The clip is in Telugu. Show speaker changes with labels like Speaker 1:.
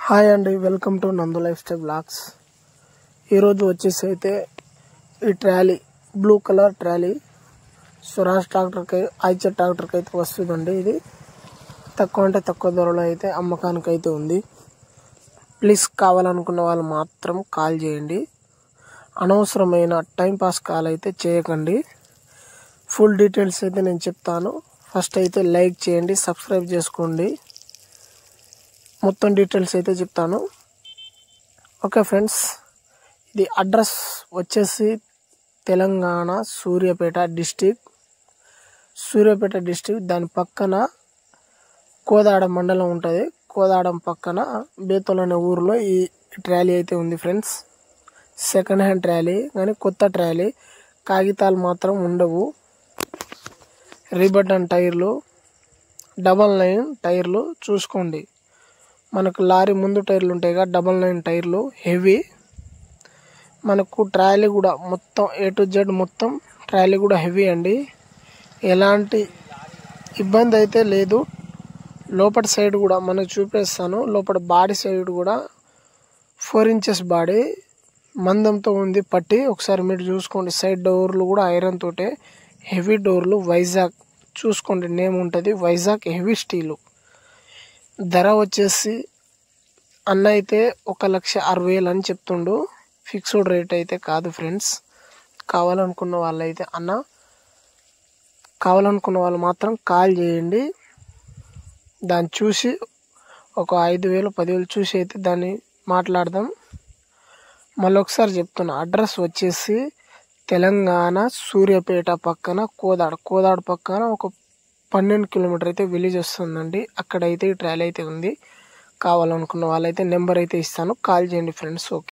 Speaker 1: హాయ్ అండి, వెల్కమ్ టు నందు లైఫ్ స్టైల్ బ్లాగ్స్. ఈరోజు వచ్చేసి అయితే ఈ trolley blue colour trolley Swaraj ట్రాక్టర్కి ఐచర్ ట్రాక్టర్కి అయితే వస్తుందండి. ఇది తక్కువ అంటే తక్కువ ధరలో అయితే అమ్మకానికి అయితే ఉంది. ప్లీజ్ కావాలనుకున్న వాళ్ళు మాత్రం కాల్ చేయండి. అనవసరమైన టైంపాస్ కాల్ అయితే చేయకండి. ఫుల్ డీటెయిల్స్ అయితే నేను చెప్తాను. ఫస్ట్ అయితే లైక్ చేయండి, సబ్స్క్రైబ్ చేసుకోండి. మొత్తం డీటెయిల్స్ అయితే చెప్తాను. ఓకే ఫ్రెండ్స్, ఇది అడ్రస్ వచ్చేసి తెలంగాణ సూర్యాపేట డిస్టిక్. దాని పక్కన కోదాడ మండలం ఉంటుంది. కోదాడం పక్కన బేతోల్ అనే ఊరిలో ఈ ట్రాలీ అయితే ఉంది ఫ్రెండ్స్. సెకండ్ హ్యాండ్ ట్రాలీ కానీ కొత్త ట్రాలీ, కాగితాలు మాత్రం ఉండవు. రీబటన్ టైర్లు, డబల్ 9 టైర్లు చూసుకోండి. మనకు లారీ ముందు టైర్లు ఉంటాయి కదా, డబల్ 9 టైర్లు హెవీ. మనకు ట్రాలీ కూడా మొత్తం A to Z మొత్తం ట్రాలీ కూడా హెవీ అండి. ఎలాంటి ఇబ్బంది అయితే లేదు. లోపల సైడ్ కూడా మనకు చూపిస్తాను. లోపల బాడీ సైడ్ కూడా 4 inches బాడీ మందంతో ఉంది పట్టి. ఒకసారి మీరు చూసుకోండి. సైడ్ డోర్లు కూడా ఐరన్ తోటే హెవీ డోర్లు. వైజాగ్ చూసుకోండి, నేమ్ ఉంటుంది వైజాగ్ హెవీ స్టీలు. ధర వచ్చేసి అన్న అయితే 1,60,000 అని చెప్తుండు. ఫిక్స్డ్ రేట్ అయితే కాదు ఫ్రెండ్స్. కావాలనుకున్న వాళ్ళు మాత్రం కాల్ చేయండి. దాన్ని చూసి ఒక 5,000 10,000 చూసి అయితే దాన్ని మాట్లాడదాం. మళ్ళీ ఒకసారి చెప్తున్నా, అడ్రస్ వచ్చేసి తెలంగాణ సూర్యాపేట పక్కన కోదాడ పక్కన ఒక 12 కిలోమీటర్ అయితే విలేజ్ వస్తుందండి. అక్కడైతే ఈ ట్రాలీ అయితే ఉంది. కావాలనుకున్న వాళ్ళైతే నెంబర్ అయితే ఇస్తాను, కాల్ చేయండి ఫ్రెండ్స్. ఓకే.